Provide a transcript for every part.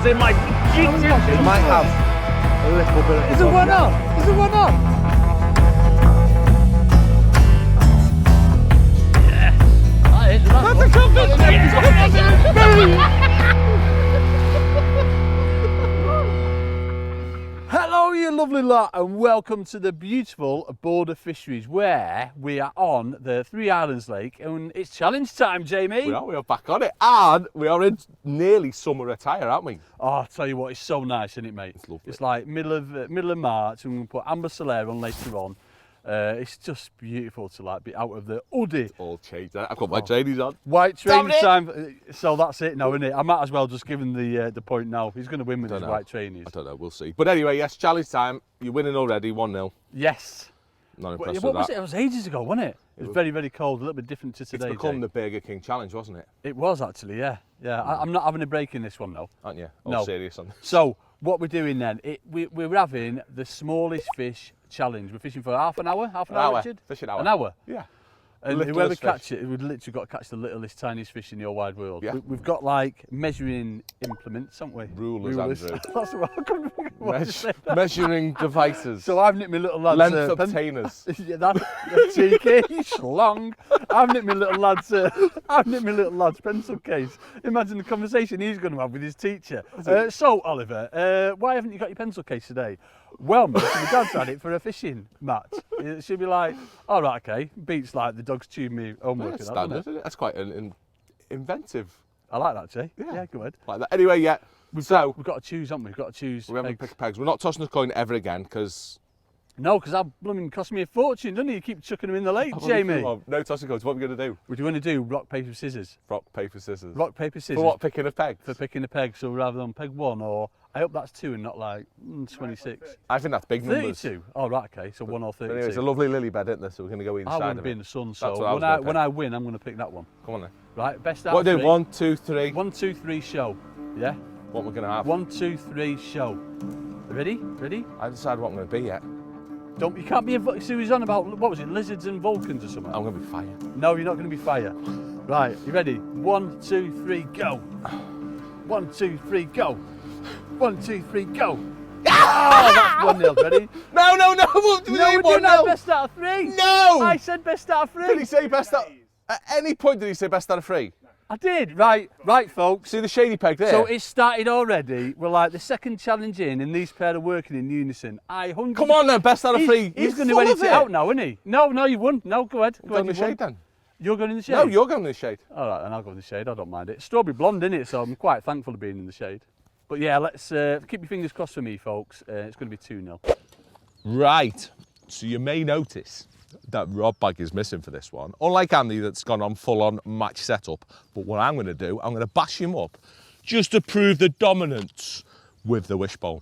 they might eat it. It might have a little bit of... Is there one on? Is there one on? Yeah. That's a cupboard. Hello, you lovely lot, and welcome to the beautiful Border Fisheries, where we are on the Three Islands Lake, and it's challenge time, Jamie. We are back on it, and we are in nearly summer attire, aren't we? Oh, I'll tell you what, it's so nice, isn't it, mate? It's lovely. It's like middle of March, and we're going to put Amber Solaire on later on. It's just beautiful to like be out of the hoodie. All changed. I've got my trainees on. White training time. So that's it now, isn't it? I might as well just give him the point now. He's going to win with his white trainees. I don't know. We'll see. But anyway, yes, challenge time. You're winning already, 1-0. Yes. Not impressed What with was that. it? It was ages ago, wasn't it? It was very, very cold. A little bit different to today. It's become the Burger King challenge, wasn't it? It was actually, yeah. Yeah. I'm not having a break in this one, though. Aren't you? No. All serious on this. So what we're doing then? We're having the smallest fish challenge. We're fishing for half an hour, Richard? Fish an hour. An hour? Yeah. And Littlest whoever fish. catch it, we've literally got to catch the littlest, tiniest fish in your wide world. Yeah. We've got like measuring implements, haven't we? Rulers, Andrew. That's what I couldn't think of what to say. Measuring devices. So I've nicked my little lad's... Length obtainers. Yeah, that's cheeky, schlong. I've nicked my little lad's pencil case. Imagine the conversation he's going to have with his teacher. So, Oliver, why haven't you got your pencil case today? Well, mate, my dad's had it for a fishing match. She'll be like, all right, okay, beats like the dog's chewing me homework. That's standard, isn't it? That's quite an inventive. I like that, Jay. Yeah, go ahead. Like that. Anyway, yeah. We've got to choose, haven't we? We've got to choose. We haven't picked pegs. We're not tossing a coin ever again because... No, because that blooming cost me a fortune, doesn't it? You keep chucking them in the lake, Jamie. No tossing coins. What are we going to do? What do you want to do? Rock, paper, scissors. Rock, paper, scissors. Rock, paper, scissors. For what? Picking a peg? For picking a peg. So rather than peg one, or I hope that's 2 and not like 26. I think that's big numbers. 32. Oh, right, okay. So 1 or 32. Anyway, it's a lovely lily bed, isn't there? So we're going to go inside. I want to of be it. in the sun, That's so what I when I win, I'm going to pick that one. Come on then. Right, best out What of do? three. 1, 2, 3. 1, 2, 3, show. Yeah? What we're going to have. 1, 2, 3, show. Ready? Ready? I haven't decided what I'm going to be yet. You can't be a... So he's on about, what was it, lizards and Vulcans or something? I'm going to be fire. No, you're not going to be fire. Right, you ready? 1, 2, 3, go. 1, 2, 3, go. 1, 2, 3, go. Oh, that's 1-0, ready? No! No, we're doing that best out of 3. No! I said best out of 3. Did he say best out? At any point did he say best out of 3? I did. Right, folks. See the shady peg there? So it started already. We're like the second challenge in, and these pair are working in unison. Come on then, best out of 3. He's going to edit it out now, isn't he? No, you won. No, go ahead. Go in the shade then. You're going in the shade? No, you're going in the shade. All right, then I'll go in the shade. I don't mind it. Strawberry blonde, isn't it? So I'm quite thankful of being in the shade. But yeah, let's keep your fingers crossed for me, folks. It's going to be 2-0. Right. So you may notice that rod bag is missing for this one. Unlike Andy, that's gone on full-on match setup. But what I'm going to do, I'm going to bash him up just to prove the dominance with the wishbone.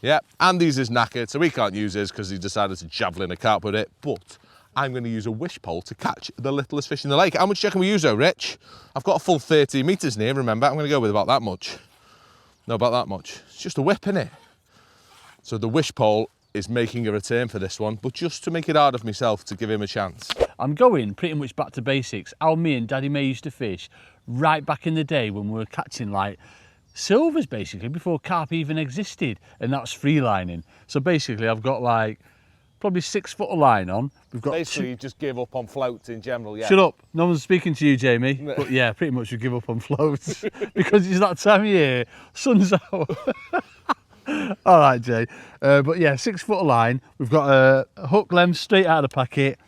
Yeah, Andy's is knackered, so he can't use his because he decided to javelin a carp with it. But I'm going to use a wish pole to catch the littlest fish in the lake. How much do you reckon we use though, Rich? I've got a full 30 metres near, remember? I'm going to go with about that much. No, about that much. It's just a whip, innit? So the wish pole is making a return for this one, but just to make it hard of myself to give him a chance. I'm going pretty much back to basics. How me and Daddy May used to fish right back in the day when we were catching like silvers basically before carp even existed, and that's free lining. So basically I've got like probably 6 foot of line on. We've got basically you just give up on floats in general, yeah. Shut up, no one's speaking to you, Jamie. But yeah, pretty much we give up on floats because it's that time of year, sun's out. All right, Jay. But yeah, 6 foot of line. We've got a hook length straight out of the packet.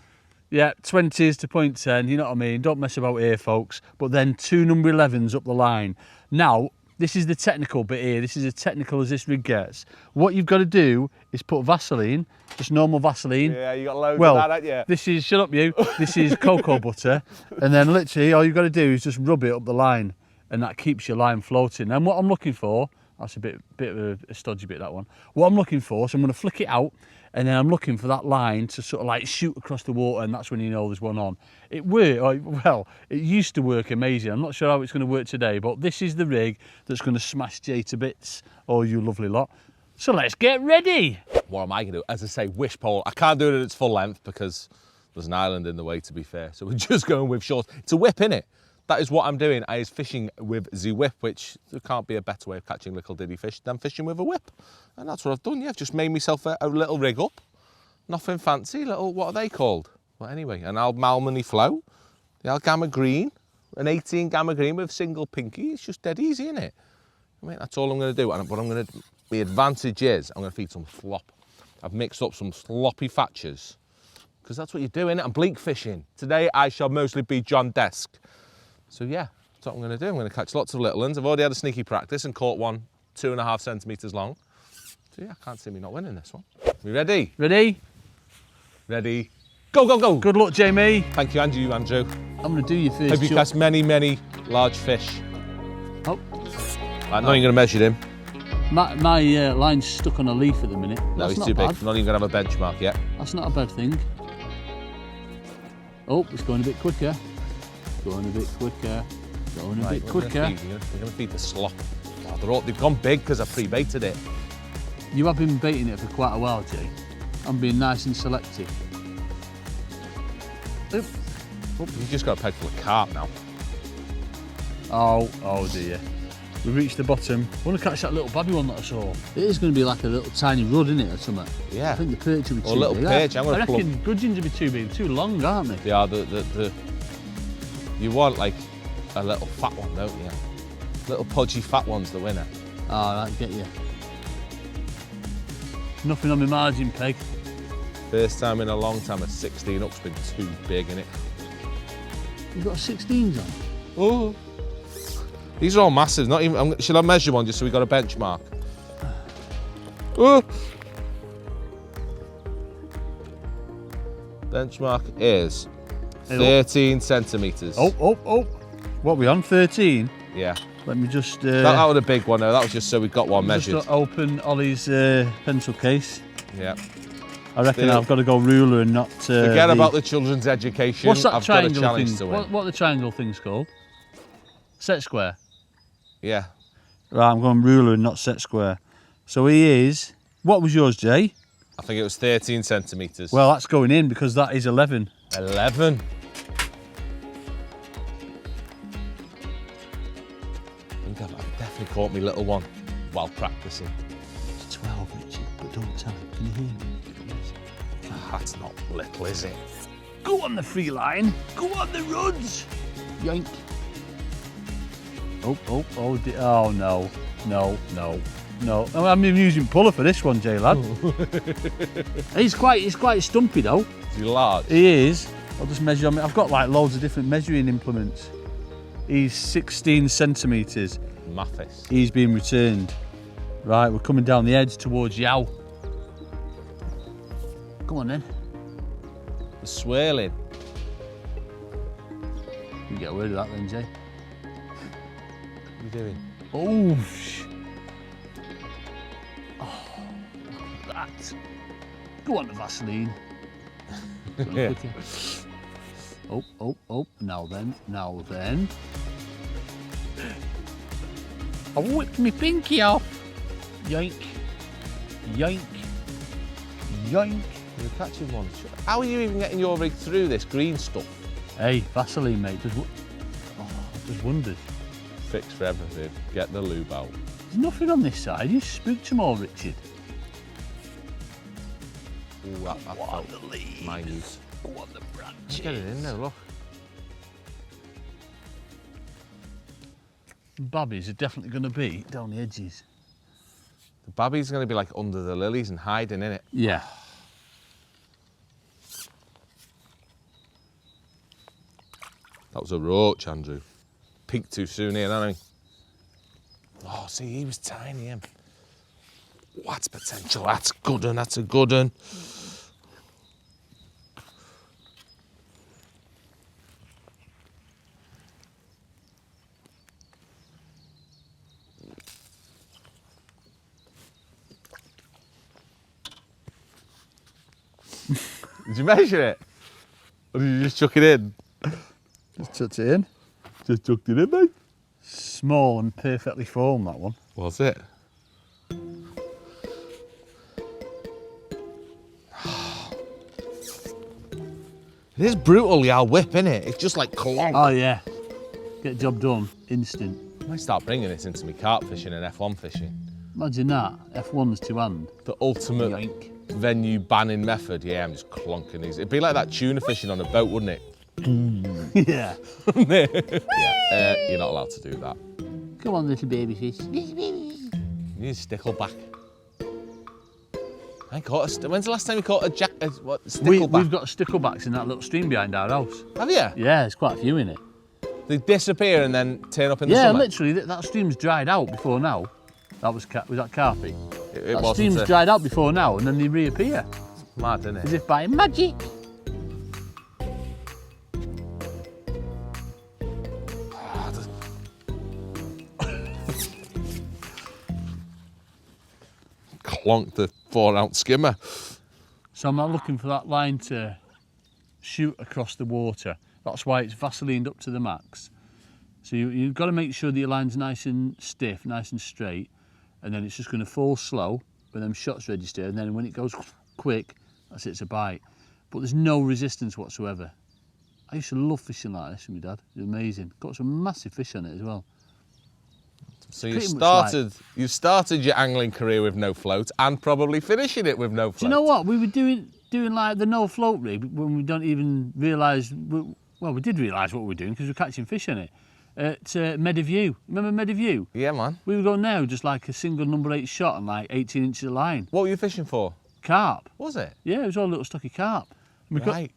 Yeah, 20s to 0.10, you know what I mean? Don't mess about here, folks. But then 2 number 11s up the line. Now, this is the technical bit here. This is as technical as this rig gets. What you've got to do is put Vaseline, just normal Vaseline. Yeah, you got loads of that, haven't you? This is, shut up you, this is cocoa butter. And then literally all you've got to do is just rub it up the line, and that keeps your line floating. And what I'm looking for, that's a bit of a stodgy bit, that one. What I'm looking for, so I'm going to flick it out, and then I'm looking for that line to sort of like shoot across the water, and that's when you know there's one on. It worked, well, it used to work amazing. I'm not sure how it's going to work today, but this is the rig that's going to smash Jay to bits, all you lovely lot. So let's get ready. What am I going to do? As I say, wish pole. I can't do it at its full length because there's an island in the way, to be fair. So we're just going with shorts. It's a whip, innit? that is what I'm doing. I is fishing with the whip, which there can't be a better way of catching little diddy fish than fishing with a whip. And that's what I've done. Yeah, I've just made myself a little rig up. Nothing fancy, little, what are they called? Well, anyway, an Almalmany flow, the Algamma green, an 18 gamma green with single pinky. It's just dead easy, isn't it? I mean, that's all I'm going to do. And what I'm going to, the advantage is, I'm going to feed some slop. I've mixed up some sloppy fatchers, because that's what you do, innit? I'm bleak fishing. Today, I shall mostly be John Desk. So yeah, that's what I'm going to do. I'm going to catch lots of little ones. I've already had a sneaky practice and caught one 2.5 centimetres long. So yeah, I can't see me not winning this one. We ready? Ready? Ready. Go, go, go. Good luck, Jamie. Thank you, and you, Andrew. I'm going to do your first. Hope you catch many, many large fish. Oh. I know you're going to measure him. My line's stuck on a leaf at the minute. No, That's he's too bad. big. I'm not even going to have a benchmark yet. That's not a bad thing. Oh, it's going a bit quicker. Going a bit quicker. Going a bit quicker. We're going to feed the slop. Oh, they've gone big because I pre-baited it. You have been baiting it for quite a while, Jay. I'm being nice and selective. Oop. You've just got a peg full of carp now. Oh dear. We reached the bottom. I want to catch that little babby one that I saw. It is going to be like a little tiny rudd, isn't it, or something? Yeah. I think the perch will be too Or a little big. perch. I reckon gudgeons will be too big, too long, aren't they? They are. You want like a little fat one, don't you? Little podgy fat one's the winner. Oh, right, get you. Nothing on my margin peg. First time in a long time a 16 up's been too big, innit? You've got 16s on? Oh. These are all massive. Not even. Should I measure one just so we got a benchmark? Oh. Benchmark is 13 centimetres. Oh. What are we on? 13? Yeah. Let me just... that was a big one, though. That was just so we got one measured. Just open Ollie's pencil case. Yeah. I reckon I've got to go ruler and not... Forget about the children's education. What's that I've got a triangle challenge thing? to win. What are the triangle things called? Set square. Yeah. Right, I'm going ruler and not set square. So he is... What was yours, Jay? I think it was 13 centimetres. Well, that's going in because that is 11. 11. I think I've definitely caught me little one while practicing. It's 12, Richard, but don't tell him. Can you hear me? That's not little, is it? Go on the free line. Go on the ruds. Yoink. Oh no. I'm using puller for this one, Jay lad. He's quite stumpy though. Is he large? He is. I'll just measure on me. I've got like loads of different measuring implements. He's 16 centimetres. Mathis. He's been returned. Right, we're coming down the edge towards Yow. Come on then. The swirling. You get away with that then, Jay. What are you doing? Oh, look at that. Go on the Vaseline. Yeah. Oh, now then. I whipped my pinky off. Yoink. You're catching one. How are you even getting your rig through this green stuff? Hey, Vaseline, mate. Just wondered. Fix for everything. Get the lube out. There's nothing on this side. You spooked them all, Richard. Ooh, that felt the leaves. minute. Go on the branches. Get it in there, look. Babbies are definitely going to be down the edges. The babby's going to be like under the lilies and hiding in it. Yeah. That was a roach, Andrew. Peaked too soon here, hasn't he? Oh, see, he was tiny, him. What's potential? That's good one, that's a good one. Did you measure it? Or did you just chuck it in? Just chucked it in. Just chucked it in, mate. Small and perfectly formed, that one. Was it? It is brutal, the old whip, isn't it? It's just like clonk. Oh, yeah. Get the job done, instant. I might start bringing this into me carp fishing and F1 fishing. Imagine that, F1's to hand. The ultimate Yoink. venue banning method. Yeah, I'm just clonking these. It'd be like that tuna fishing on a boat, wouldn't it? Yeah. Yeah, you're not allowed to do that. Come on, little baby fish. You need a stickleback. I caught when's the last time you caught a stickleback? We've got sticklebacks in that little stream behind our house. Have you? Yeah, there's quite a few in it. They disappear and then turn up in the Yeah, summer? literally, that stream's dried out before now. That was that carpy? It That wasn't stream's dried out before now, and then they reappear. mad, isn't it? As if by magic. Clonked the 4-ounce skimmer. So I'm not looking for that line to shoot across the water. That's why it's Vaselined up to the max. So you've got to make sure that your line's nice and stiff, nice and straight, and then it's just going to fall slow when them shots register, and then when it goes quick, that's it, it's a bite. But there's no resistance whatsoever. I used to love fishing like this with my dad. It was amazing. Got some massive fish on it as well. So you Pretty much started your angling career with no float and probably finishing it with no float. Do you know what? We were doing like the no float rig when we don't even realise, well, we did realise what we were doing because we were catching fish on it. At Mediview. Remember Mediview? Yeah, man. We were going now just like a single number 8 shot and like 18 inches of line. What were you fishing for? Carp. Was it? Yeah, it was all little stocky carp. Right.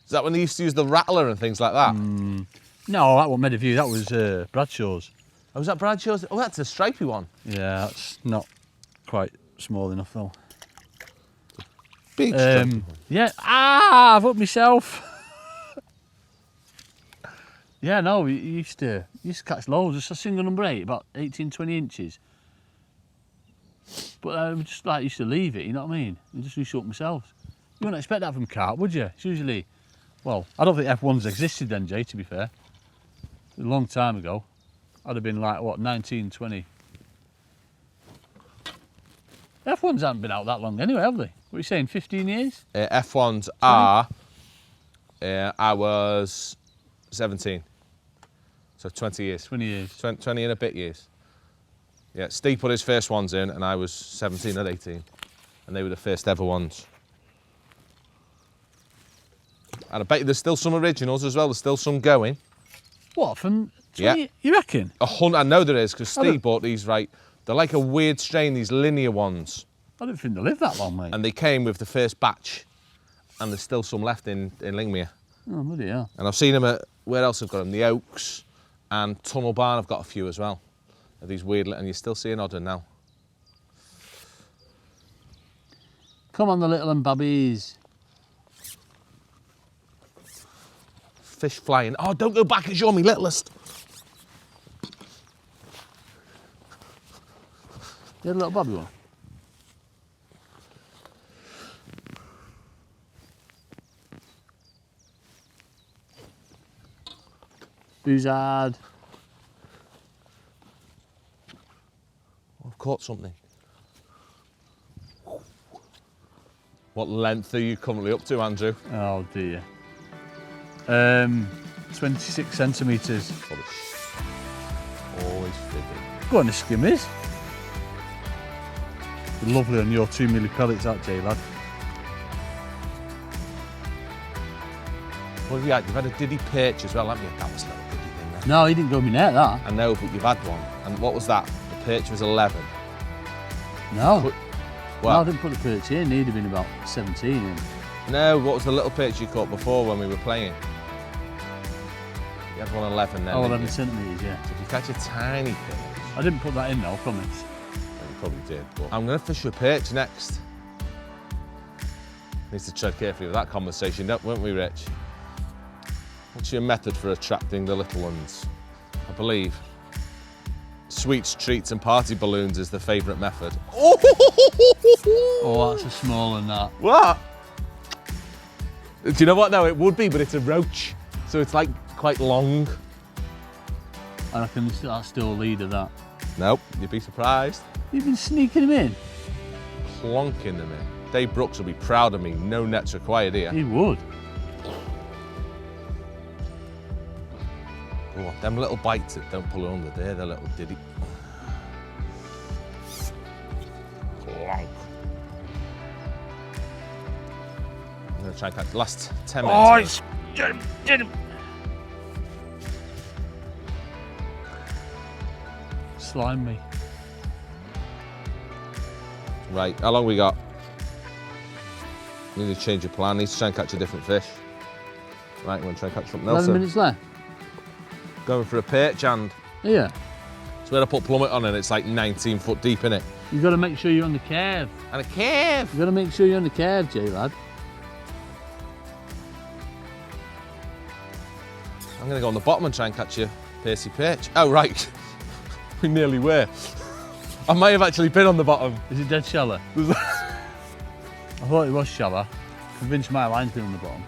Is that when they used to use the rattler and things like that? No, that wasn't Mediview, that was Bradshaw's. Oh, was that Bradshaw's? Oh, that's a stripy one. Yeah, that's not quite small enough though. Big stripy one. Yeah, I've up myself. Yeah, no, we used to catch loads, just a single number 8, about 18, 20 inches. But we just like used to leave it, you know what I mean? And just reshoot myself. You wouldn't expect that from carp, would you? It's usually, well, I don't think F1s existed then, Jay, to be fair. A long time ago. I'd have been like, what, 19, 20. F1s haven't been out that long anyway, have they? What are you saying, 15 years? F1s are, I was 17. So 20 years. 20 years. 20 and a bit years. Yeah, Steve put his first ones in and I was 17 or 18. And they were the first ever ones. And I bet you there's still some originals as well, there's still some going. What, from 20? Yeah. You reckon? I know there is, because Steve bought these, right, they're like a weird strain, these linear ones. I don't think they live that long, mate. And they came with the first batch. And there's still some left in Lingmere. Oh, bloody hell. And I've seen them at, where else I've got them? The Oaks and Tunnel Barn, I've got a few as well. Of these weird, and you're still seeing Odder now. Come on, the little and babbies. Fish flying. Oh, don't go back, it's you're my littlest. You had a little babby one? Boozard. I've caught something. What length are you currently up to, Andrew? Oh dear. 26 centimetres. Always figured. Go on, the skimmies. Lovely on your 2 milli pellets, that Jay, lad. What have you had? You've had a diddy perch as well, haven't you? That was a little diddy thing there. No, he didn't go me net, that. I know, but you've had one. And what was that? The perch was 11. No. Put- No, I Well, didn't put the perch in. He'd have been about 17 in. no, what was the little perch you caught before when we were playing? You had one 11 then. Oh, didn't 11 you? centimetres, yeah. Did you catch a tiny perch? I didn't put that in though, I promise. You probably did. But I'm going to fish with a perch next. Needs to tread carefully with that conversation, won't we, Rich? What's your method for attracting the little ones? I believe sweets, treats and party balloons is the favourite method. Oh, that's a small one, that. What? Do you know what? No, it would be, but it's a roach. So it's like quite long. I reckon that's still a leader, that. Nope, you'd be surprised. You've been sneaking him in? Plonking them in. Dave Brooks will be proud of me. No nets required here. He would. Oh, them little bites that don't pull under there, they're little diddy. Clonk. I'm going to try and catch the last 10 minutes. Oh, it's... Get him. Slime me. Right, how long we got? Need to change your plan. Need to try and catch a different fish. Right, I'm going to try and catch something else. 11 minutes left. Going for a perch and Yeah. it's where I put plummet on and it's like 19 foot deep in it. You've got to make sure you're on the curve. And a curve. You've got to make sure you're on the curve, Jay lad. I'm going to go on the bottom and try and catch a piercy perch. Oh, right. We nearly were. I may have actually been on the bottom. Is it dead shallow? I thought it was shallow. Convinced my line's been on the bottom.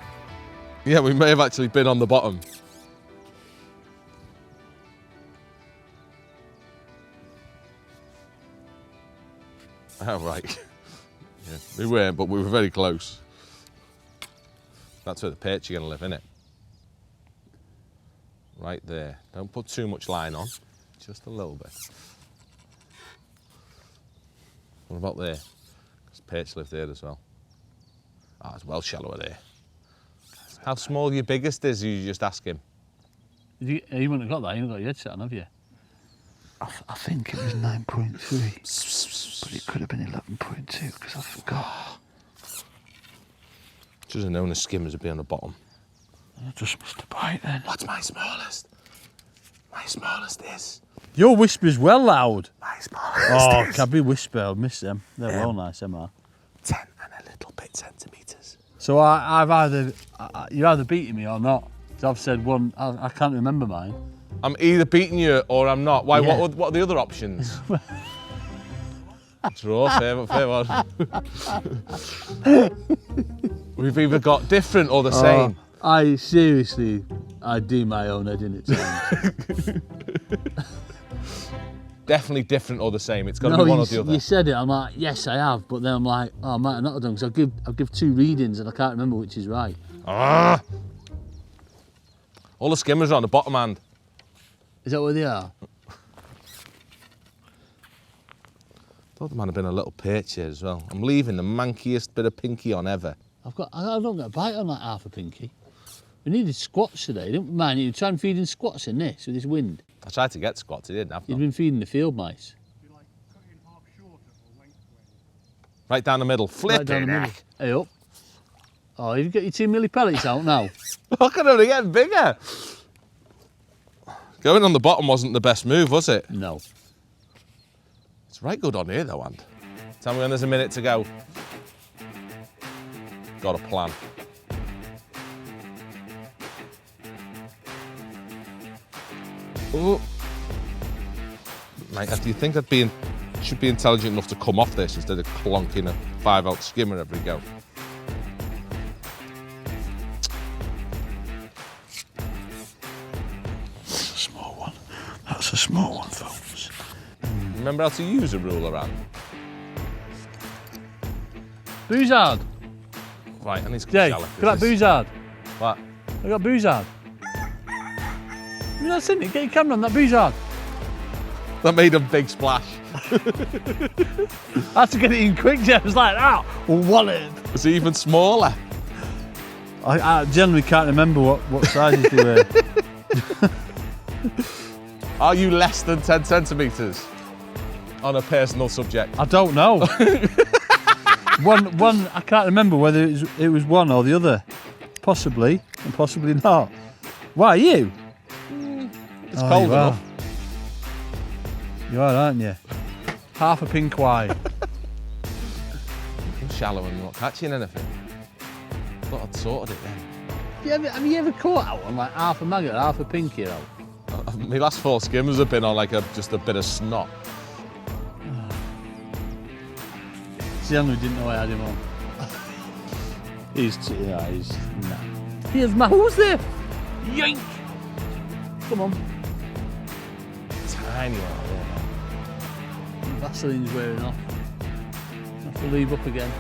Yeah, we may have actually been on the bottom. Oh, right. Yeah, we weren't, but we were very close. That's where the perch are going to live, innit? Right there. Don't put too much line on, just a little bit. What about there? Because perch live there as well. Ah, it's well shallower there. How small your biggest is, you just ask him. You wouldn't have got that, you haven't got your head set on, have you? I think it was 9.3, but it could have been 11.2 because I forgot. Should have known the skimmers would be on the bottom. I just missed a bite then. What's my smallest? My smallest is. Your whisper's well loud. My smallest Oh, is. Cabby whisper, I miss them. They're well nice, them are. 10 and a little bit centimetres. So I've either, you're either beating me or not. So I've said one, I can't remember mine. I'm either beating you or I'm not. Why? Yeah. What are the other options? Draw, fair one. We've either got different or the same. I seriously, I do my own head in at times. Definitely different or the same. It's got to No, be one or the other. you said it, I'm like, yes I have, but then I'm like, oh, I might have not have done, because I'll give two readings and I can't remember which is right. Ah! All the skimmers are on the bottom hand. Is that what they are? Thought there might have been a little perch here as well. I'm leaving the mankiest bit of pinky on ever. I don't get a bite on like half a pinky. We needed squats today, didn't we? Man, you try and feed in squats in this with this wind. I tried to get squats, he didn't have You've them. been feeding the field mice. Right down the middle. Flip Right down it, the middle. heck. Hey up. Oh, you've got your 2 milli pellets out now. Look at them, they're getting bigger. Going on the bottom wasn't the best move, was it? No. It's right good on here though, and tell me when there's a minute to go. Got a plan. Oh. Mate, do you think I'd should be intelligent enough to come off this instead of clonking a 5-ounce skimmer every go? That's a small one. That's a small one, folks. Remember how to use a ruler, Anne? Boozard. Right, I need to Jay, shall look at that boozard. What? I got boozard. You not seen it? Get your camera on that boozard. That made a big splash. I had to get it in quick, Jay. I was like, ah, wallet. Was it even smaller? I generally can't remember what sizes they were. Are you less than 10 centimetres on a personal subject? I don't know. one, I can't remember whether it was one or the other. Possibly, and possibly not. Why, you? It's cold you are. enough. You are, aren't you? Half a pink wide. I'm shallow and not catching anything. Thought I'd sorted it then. Have you ever caught out on like half a maggot, half a pinky out? My last 4 skimmers have been on like just a bit of snot. Generally didn't know I had him on. he's nah. Here's my, who's there? Yank! Come on. Tiny one. Vaseline's wearing off. I have to leave up again.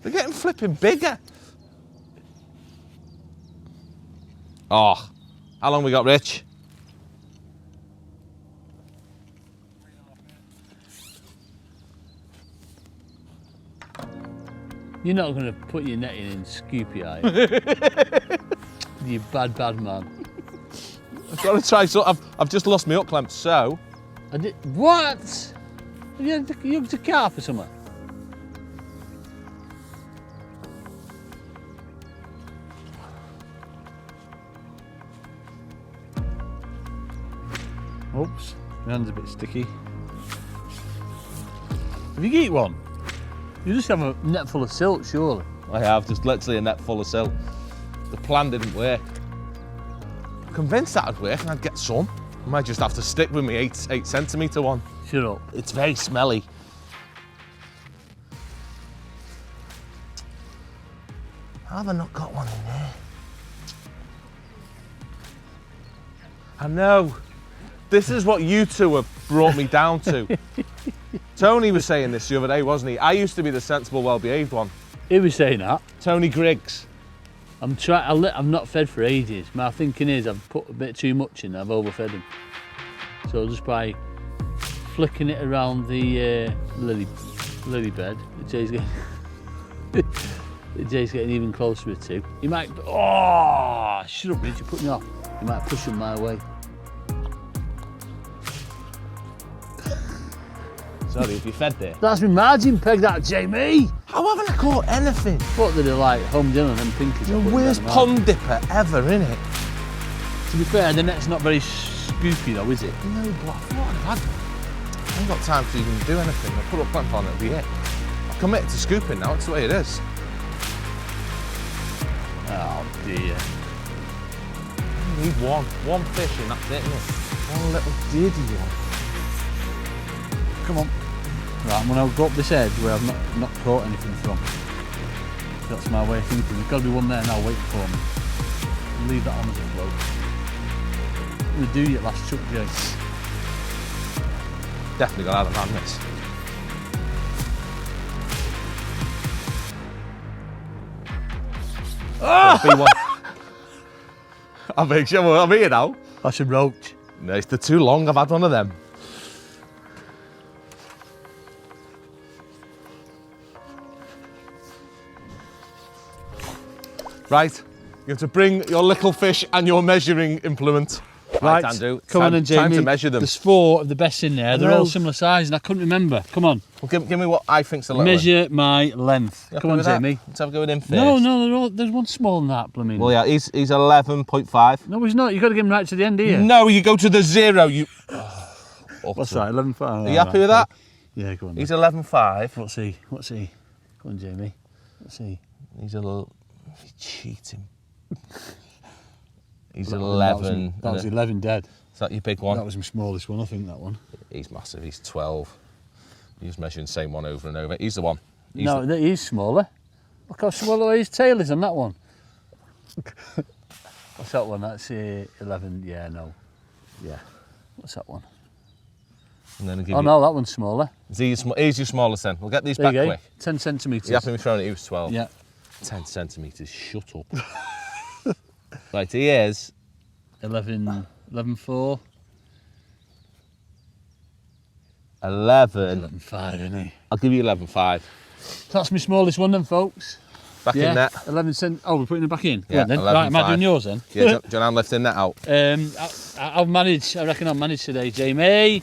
They're getting flipping bigger. Oh, how long we got, Rich? You're not going to put your netting in Scoopy, are you? You bad man. I've got to try, so I've just lost my hook clamp, so... What? You hugged a carp or something? Oops, my hand's a bit sticky. Have you eat one? You just have a net full of silt, surely. I have, just literally a net full of silt. The plan didn't work. I'm convinced that'd work and I'd get some. I might just have to stick with me 8 centimetre one. Shut up. It's very smelly. How have I not got one in there? I know. This is what you two have brought me down to. Tony was saying this the other day, wasn't he? I used to be the sensible, well-behaved one. He was saying that. Tony Griggs. I've not fed for ages. My thinking is I've put a bit too much in, I've overfed him. So just by flicking it around the lily bed, the Jay's getting even closer to. He might, oh, shut up, Rich, you're putting me off. He might push him my way. Sorry, if you fed there. That's my margin peg, that, Jamie. How haven't I caught anything? What did they like, homed in on them pinkies? The worst pond dipper ever, innit? To be fair, the net's not very scoopy though, is it? No, but I thought I ain't got time to even do anything. I'll put a clamp on, it'll be it. I'm committed to scooping now, it's the way it is. Oh dear. I need one fish and that's it, innit? One little diddy one. Come on. Right, I'm going to go up this edge where I've not caught anything from. That's my way of thinking. There's got to be one there now waiting for me. Leave that on as a float. I'm going to do your last chuck, Jay. Definitely got out of madness. I think sure I'm here now. That's a roach. No, it's too long. I've had one of them. Right, you have to bring your little fish and your measuring implement. Right, Andrew. come on then, Jamie. Time to measure them. There's 4 of the best in there. They're all similar size and I couldn't remember. Come on. Well, give me what I think's a little Measure my length. Come on, Jamie. Let's have a go with him first. No, there's one smaller than that, blooming. Well, yeah, he's 11.5. No, he's not. You've got to get him right to the end here. No, you go to the 0. You. What's that, 11.5? Are you happy with that? Yeah, go on. He's 11.5. What's he? Come on, Jamie. What's he? He's a little... He's cheating. He's 11. That was 11 dead. Is that your big one? That was my smallest one, I think, that one. He's massive, he's 12. He's measuring the same one over and over. He's the one. He's smaller. Look how small his tail is on that one. What's that one? That's 11, yeah, no. Yeah. What's that one? And then no, that one's smaller. He's your smallest then. We'll get these back quick. 10 centimetres. You happy with throwing it? He was 12. Yeah. 10 centimetres, shut up. Right, he is 11.4. 11.5, isn't he? I'll give you 11.5. That's my smallest one then, folks. Back in net. 11 cent. Oh, we're putting it back in? Yeah, then. Right, am I doing yours then? Yeah, do you want to lifting that out? I'll manage. I reckon I'll manage today, Jamie.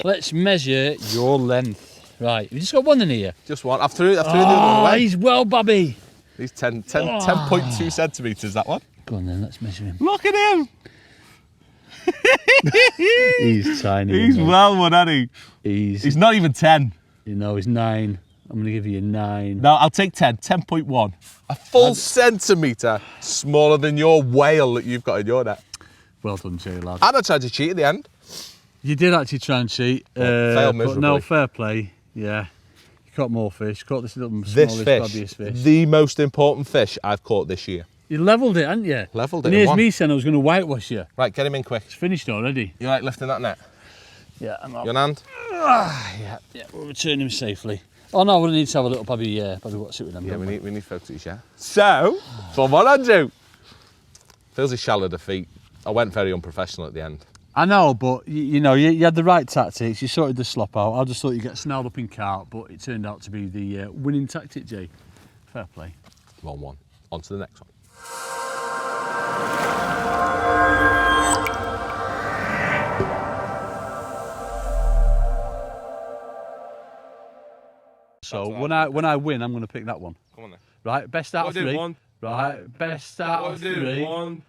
Let's measure your length. Right, we just got one in here. Just one. I threw the other one away. He's well, Bobby. He's 10.2 centimetres, that one. Go on then, let's measure him. Look at him. He's tiny. He's well one, hasn't he? He's not even 10. You know, he's 9. I'm going to give you a 9. No, I'll take 10. 10.1. A full centimetre smaller than your whale that you've got in your net. Well done, Jay, lad. And I tried to cheat at the end. You did actually try and cheat. Failed miserably. But no, fair play. Yeah. You caught more fish. Caught this little smallest, bobbiest fish. The most important fish I've caught this year. You levelled it, hadn't you? Levelled it. And here's me saying I was going to whitewash you. Right, get him in quick. It's finished already. You like lifting that net? Yeah, I'm up. Your hand? Yeah, we'll return him safely. Oh no, we need to have a little probably watch it with them. Yeah, we need photos, yeah. So, what I do? Feels a shallow defeat. I went very unprofessional at the end. I know, but you know, you had the right tactics. You sorted the slop out. I just thought you'd get snarled up in cart, but it turned out to be the winning tactic, Jay. Fair play. 1-1. On to the next one. So when I win, I'm going to pick that one. Come on then. Right, best out of three. One. Right, best out of three. 1,